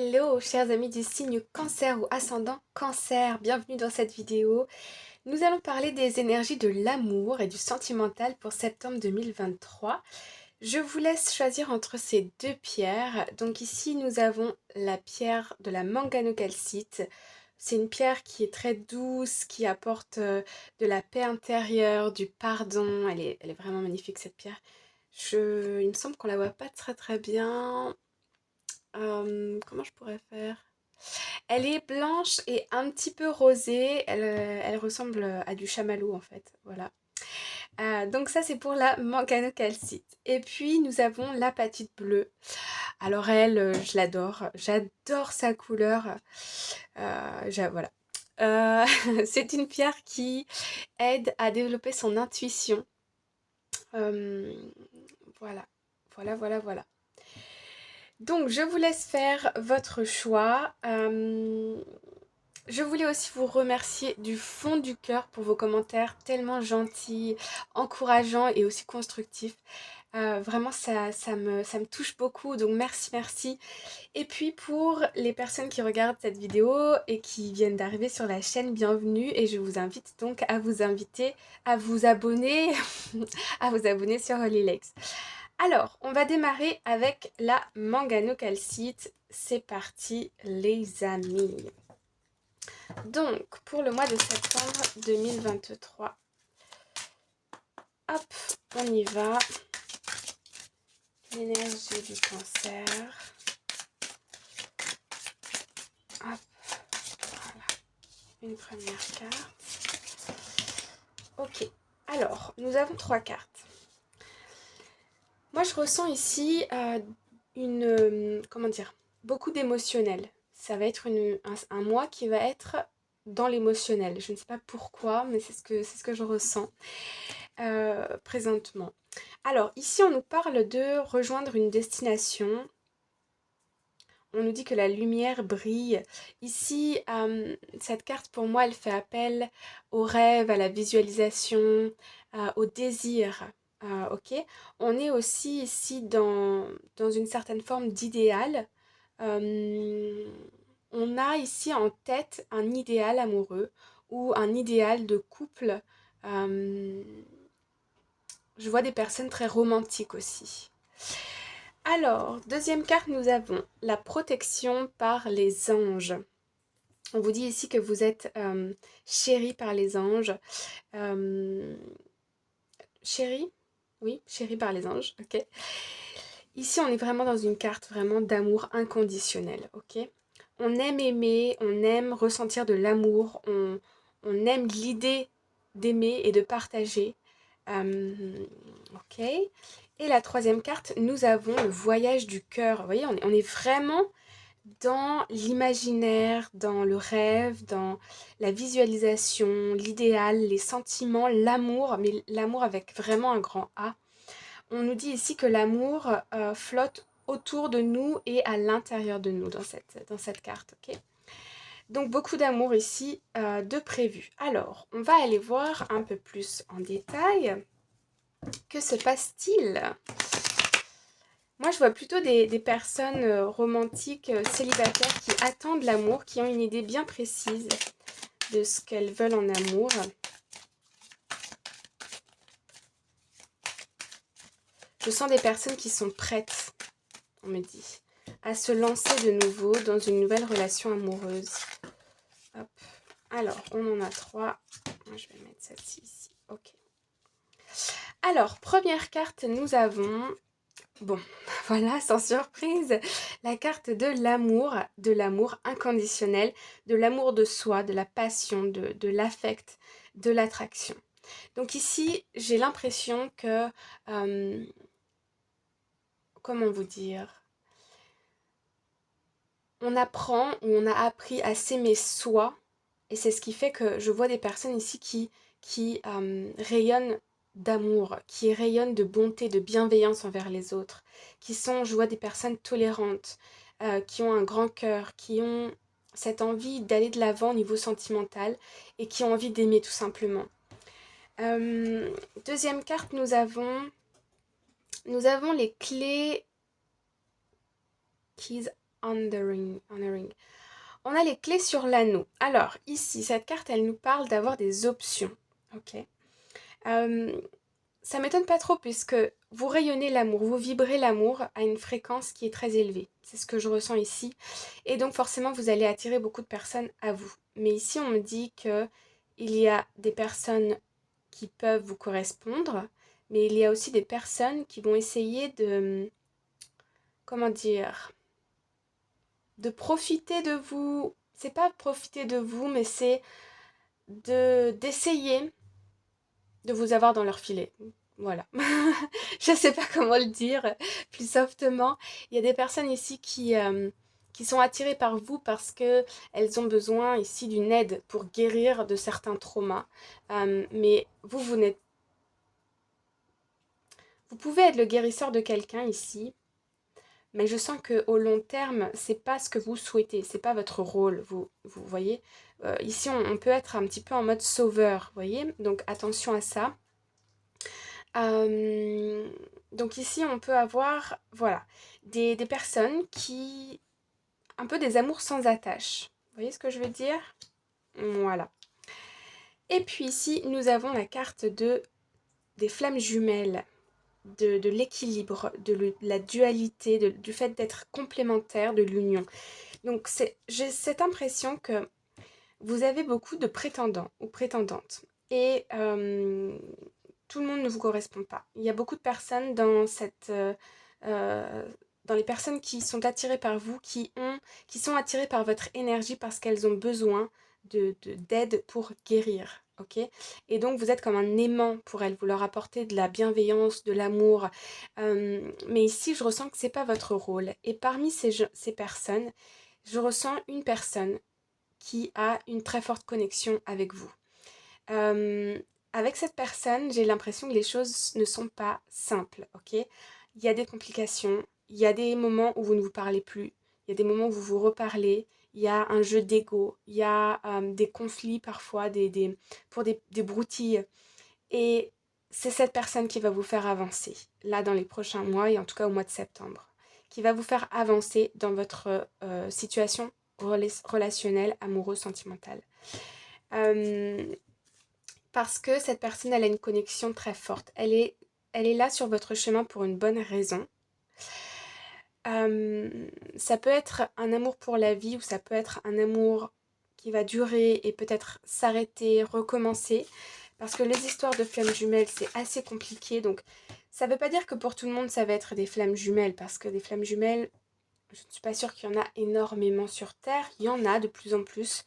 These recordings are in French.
Hello chers amis du signe cancer ou ascendant cancer, bienvenue dans cette vidéo. Nous allons parler des énergies de l'amour et du sentimental pour septembre 2023. Je vous laisse choisir entre ces deux pierres. Donc ici nous avons la pierre de la manganocalcite. C'est une pierre qui est très douce, qui apporte de la paix intérieure, du pardon. Elle est vraiment magnifique cette pierre. Il me semble qu'on la voit pas très bien. Comment je pourrais faire? Elle est blanche et un petit peu rosée. Elle ressemble à du chamallow en fait. Voilà. Donc ça c'est pour la manganocalcite. Et puis nous avons l'apatite bleue. Alors elle, je l'adore. J'adore sa couleur. Voilà. C'est une pierre qui aide à développer son intuition. Euh, voilà. Voilà. Donc, je vous laisse faire votre choix. Je voulais aussi vous remercier du fond du cœur pour vos commentaires tellement gentils, encourageants et aussi constructifs. Vraiment, ça me touche beaucoup, donc merci. Et puis pour les personnes qui regardent cette vidéo et qui viennent d'arriver sur la chaîne, bienvenue. Et je vous invite donc à vous abonner, à vous abonner sur Holylegs. Alors, on va démarrer avec la manganocalcite. C'est parti les amis. Donc, pour le mois de septembre 2023, hop, on y va. L'énergie du cancer. Hop, voilà. Une première carte. Ok, alors, nous avons 3 cartes. Moi, je ressens ici beaucoup d'émotionnel. Ça va être un mois qui va être dans l'émotionnel. Je ne sais pas pourquoi, mais c'est ce que je ressens présentement. Alors, ici, on nous parle de rejoindre une destination. On nous dit que la lumière brille. Ici, cette carte, pour moi, elle fait appel au rêve, à la visualisation, au désir. Ok. On est aussi ici dans une certaine forme d'idéal. On a ici en tête un idéal amoureux ou un idéal de couple. Euh, je vois des personnes très romantiques aussi. Alors, deuxième carte, nous avons la protection par les anges. On vous dit ici que vous êtes chéri par les anges. Chéri? Oui, chéri par les anges, ok. Ici, on est vraiment dans une carte vraiment d'amour inconditionnel, ok. On aime aimer, on aime ressentir de l'amour, on aime l'idée d'aimer et de partager. Ok. Et la troisième carte, nous avons le voyage du cœur. Vous voyez, on est vraiment dans l'imaginaire, dans le rêve, dans la visualisation, l'idéal, les sentiments, l'amour, mais l'amour avec vraiment un grand A. On nous dit ici que l'amour flotte autour de nous et à l'intérieur de nous dans cette carte. Ok. Donc beaucoup d'amour ici de prévu. Alors, on va aller voir un peu plus en détail. Que se passe-t-il? Moi, je vois plutôt des personnes romantiques, célibataires qui attendent l'amour, qui ont une idée bien précise de ce qu'elles veulent en amour. Je sens des personnes qui sont prêtes, on me dit, à se lancer de nouveau dans une nouvelle relation amoureuse. Hop. Alors, on en a 3. Moi, je vais mettre celle-ci ici. Ok. Alors, première carte, nous avons... Bon, voilà, sans surprise, la carte de l'amour inconditionnel, de l'amour de soi, de la passion, de l'affect, de l'attraction. Donc ici, j'ai l'impression que, comment vous dire, on apprend ou on a appris à s'aimer soi, et c'est ce qui fait que je vois des personnes ici qui rayonnent d'amour, qui rayonnent de bonté, de bienveillance envers les autres, qui sont, je vois des personnes tolérantes, qui ont un grand cœur, qui ont cette envie d'aller de l'avant au niveau sentimental et qui ont envie d'aimer tout simplement. Deuxième carte, nous avons les clés Keys honoring. On a les clés sur l'anneau. Alors, ici, cette carte, elle nous parle d'avoir des options. Ok. Ça m'étonne pas trop puisque vous rayonnez l'amour, vous vibrez l'amour à une fréquence qui est très élevée. C'est ce que je ressens ici. Et donc forcément, vous allez attirer beaucoup de personnes à vous. Mais ici, on me dit que il y a des personnes qui peuvent vous correspondre, mais il y a aussi des personnes qui vont essayer de, comment dire, de profiter de vous. C'est pas profiter de vous, mais c'est d'essayer de vous avoir dans leur filet. Voilà. Je ne sais pas comment le dire plus softement. Il y a des personnes ici qui sont attirées par vous parce qu'elles ont besoin ici d'une aide pour guérir de certains traumas. Mais vous n'êtes... Vous pouvez être le guérisseur de quelqu'un ici, mais je sens qu'au long terme, c'est pas ce que vous souhaitez, c'est pas votre rôle, vous voyez. Ici, on peut être un petit peu en mode sauveur, vous voyez. Donc attention à ça. Euh, donc ici, on peut avoir, voilà, des personnes qui... un peu des amours sans attache. Vous voyez ce que je veux dire? Voilà. Et puis ici, nous avons la carte des flammes jumelles, de l'équilibre, la dualité, du fait d'être complémentaire, de l'union. Donc j'ai cette impression que vous avez beaucoup de prétendants ou prétendantes. Et tout le monde ne vous correspond pas. Il y a beaucoup de personnes dans les personnes qui sont attirées par vous, qui sont attirées par votre énergie parce qu'elles ont besoin d'aide pour guérir. Ok. Et donc vous êtes comme un aimant pour elles, vous leur apportez de la bienveillance, de l'amour. Mais ici, je ressens que c'est pas votre rôle. Et parmi ces personnes, je ressens une personne qui a une très forte connexion avec vous. Euh, Avec cette personne, j'ai l'impression que les choses ne sont pas simples, ok? Il y a des complications, il y a des moments où vous ne vous parlez plus, il y a des moments où vous vous reparlez, il y a un jeu d'ego, il y a des conflits parfois, pour des broutilles. Et c'est cette personne qui va vous faire avancer, là dans les prochains mois et en tout cas au mois de septembre, qui va vous faire avancer dans votre situation relationnelle, amoureuse, sentimentale. Euh, Parce que cette personne, elle a une connexion très forte. Elle est là sur votre chemin pour une bonne raison. Euh, Ça peut être un amour pour la vie ou ça peut être un amour qui va durer et peut-être s'arrêter, recommencer. Parce que les histoires de flammes jumelles, c'est assez compliqué. Donc, ça ne veut pas dire que pour tout le monde, ça va être des flammes jumelles. Parce que des flammes jumelles, je ne suis pas sûre qu'il y en a énormément sur Terre. Il y en a de plus en plus.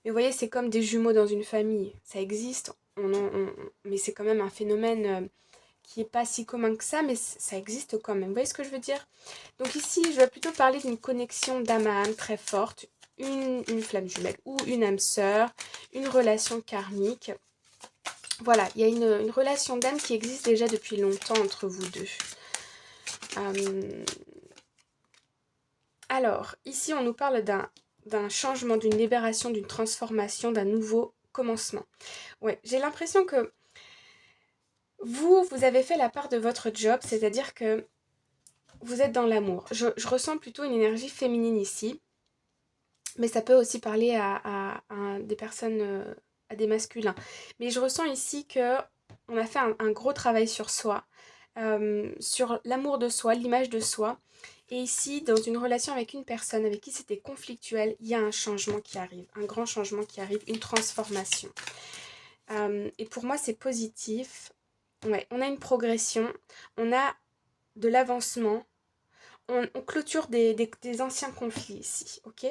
Mais vous voyez, c'est comme des jumeaux dans une famille. Ça existe, mais c'est quand même un phénomène qui n'est pas si commun que ça, mais ça existe quand même. Vous voyez ce que je veux dire? Donc ici, je vais plutôt parler d'une connexion d'âme à âme très forte, une flamme jumelle ou une âme sœur, une relation karmique. Voilà, il y a une relation d'âme qui existe déjà depuis longtemps entre vous deux. Alors, ici, on nous parle d'un changement, d'une libération, d'une transformation, d'un nouveau commencement. Ouais, j'ai l'impression que vous avez fait la part de votre job, c'est-à-dire que vous êtes dans l'amour. Je ressens plutôt une énergie féminine ici, mais ça peut aussi parler à des personnes, à des masculins. Mais je ressens ici que on a fait un gros travail sur soi, sur l'amour de soi, l'image de soi. Et ici, dans une relation avec une personne avec qui c'était conflictuel, il y a un changement qui arrive, un grand changement qui arrive, une transformation. Et pour moi, c'est positif. Ouais, on a une progression, on a de l'avancement, on clôture des anciens conflits ici, ok?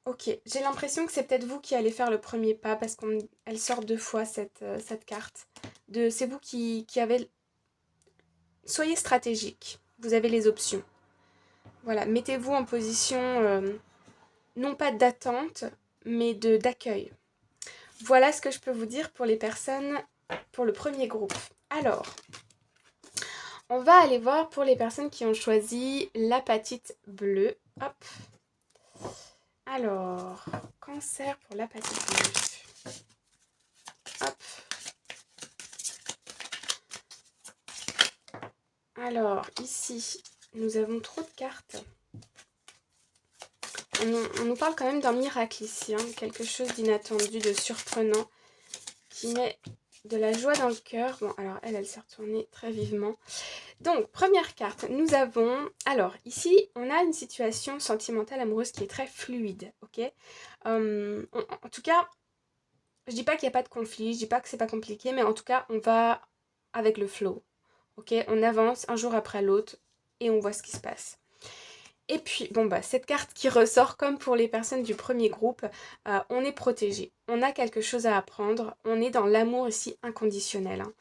Ok, j'ai l'impression que c'est peut-être vous qui allez faire le premier pas parce qu'elle sort deux fois cette carte. C'est vous qui avez... Soyez stratégique, vous avez les options. Voilà, mettez-vous en position, non pas d'attente, mais d'accueil. Voilà ce que je peux vous dire pour les personnes, pour le premier groupe. Alors, on va aller voir pour les personnes qui ont choisi l'apatite bleue. Hop. Alors, cancer pour l'apatite bleue. Hop. Alors, ici, nous avons trop de cartes. on nous parle quand même d'un miracle ici, hein, quelque chose d'inattendu, de surprenant, qui met de la joie dans le cœur. Bon, alors elle s'est retournée très vivement. Donc, première carte, nous avons... Alors, ici, on a une situation sentimentale amoureuse qui est très fluide, ok. En tout cas, je dis pas qu'il n'y a pas de conflit, je dis pas que c'est pas compliqué, mais en tout cas, on va avec le flow, ok. On avance un jour après l'autre et on voit ce qui se passe. Et puis, bon bah, cette carte qui ressort, comme pour les personnes du premier groupe, on est protégé. On a quelque chose à apprendre. On est dans l'amour ici inconditionnel. Hein.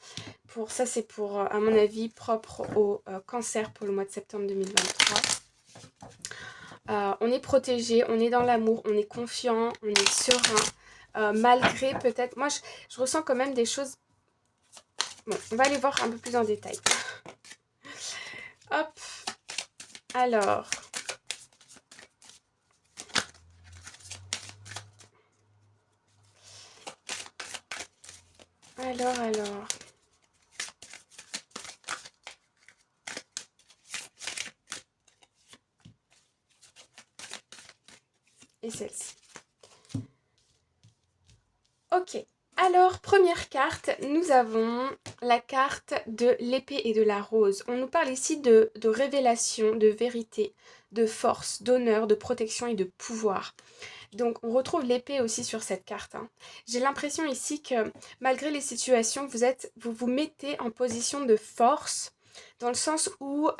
Pour ça, c'est pour, à mon avis, propre au cancer pour le mois de septembre 2023. On est protégé, on est dans l'amour, on est confiant, on est serein. Malgré peut-être... Moi, je ressens quand même des choses... Bon, on va aller voir un peu plus en détail. Hop. Alors... Alors... Et celle-ci. Ok. Alors, première carte, nous avons la carte de l'épée et de la rose. On nous parle ici de révélation, de vérité, de force, d'honneur, de protection et de pouvoir. Donc, on retrouve l'épée aussi sur cette carte. Hein. J'ai l'impression ici que, malgré les situations, vous vous mettez en position de force, dans le sens où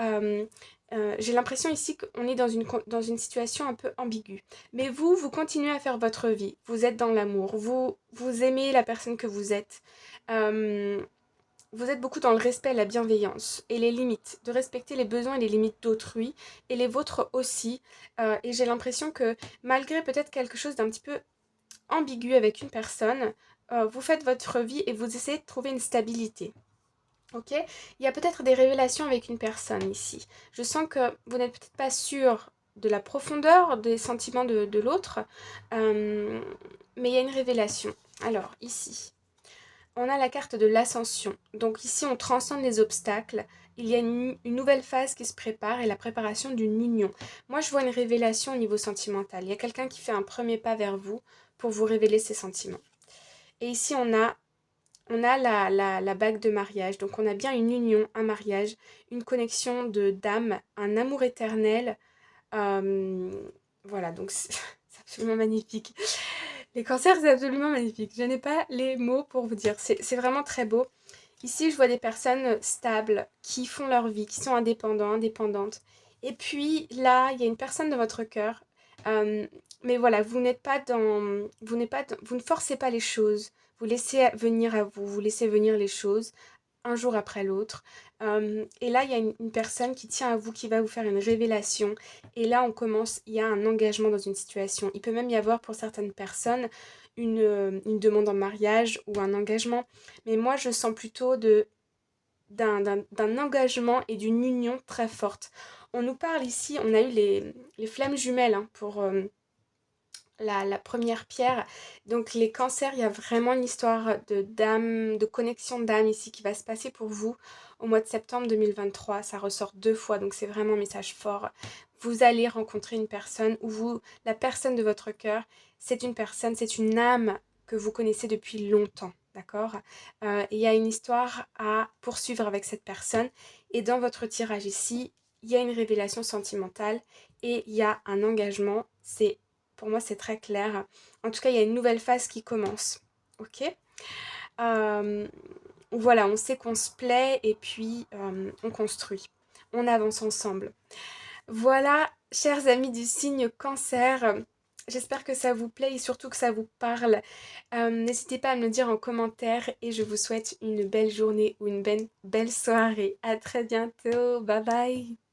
j'ai l'impression ici qu'on est dans une situation un peu ambiguë. Mais vous continuez à faire votre vie. Vous êtes dans l'amour. Vous aimez la personne que vous êtes. Vous êtes beaucoup dans le respect, la bienveillance et les limites, de respecter les besoins et les limites d'autrui et les vôtres aussi. Et j'ai l'impression que malgré peut-être quelque chose d'un petit peu ambigu avec une personne, vous faites votre vie et vous essayez de trouver une stabilité. Ok, il y a peut-être des révélations avec une personne ici. Je sens que vous n'êtes peut-être pas sûr de la profondeur des sentiments de l'autre, mais il y a une révélation. Alors, ici, on a la carte de l'ascension. Donc ici, on transcende les obstacles. Il y a une nouvelle phase qui se prépare et la préparation d'une union. Moi, je vois une révélation au niveau sentimental. Il y a quelqu'un qui fait un premier pas vers vous pour vous révéler ses sentiments. Et ici, on a la bague de mariage. Donc on a bien une union, un mariage, une connexion d'âme, un amour éternel. Voilà, donc c'est absolument magnifique. Les cancers, c'est absolument magnifique. Je n'ai pas les mots pour vous dire. C'est vraiment très beau. Ici, je vois des personnes stables, qui font leur vie, qui sont indépendants, indépendantes. Et puis là, il y a une personne dans votre cœur. Mais voilà, vous ne forcez pas les choses. Vous laissez venir à vous, vous laissez venir les choses un jour après l'autre. Et là, il y a une personne qui tient à vous, qui va vous faire une révélation. Et là, il y a un engagement dans une situation. Il peut même y avoir pour certaines personnes une demande en mariage ou un engagement. Mais moi, je sens plutôt d'un engagement et d'une union très forte. On nous parle ici, on a eu les flammes jumelles hein, pour... la première pierre. Donc les cancers, il y a vraiment une histoire de connexion d'âme ici qui va se passer pour vous au mois de septembre 2023. Ça ressort 2 fois, donc c'est vraiment un message fort. Vous allez rencontrer une personne ou la personne de votre cœur, c'est une personne, c'est une âme que vous connaissez depuis longtemps. D'accord. Il y a une histoire à poursuivre avec cette personne. Et dans votre tirage ici, il y a une révélation sentimentale et il y a un engagement. Pour moi, c'est très clair. En tout cas, il y a une nouvelle phase qui commence. Ok. Voilà, on sait qu'on se plaît et puis on construit. On avance ensemble. Voilà, chers amis du signe cancer. J'espère que ça vous plaît et surtout que ça vous parle. N'hésitez pas à me le dire en commentaire et je vous souhaite une belle journée ou une belle soirée. À très bientôt. Bye bye.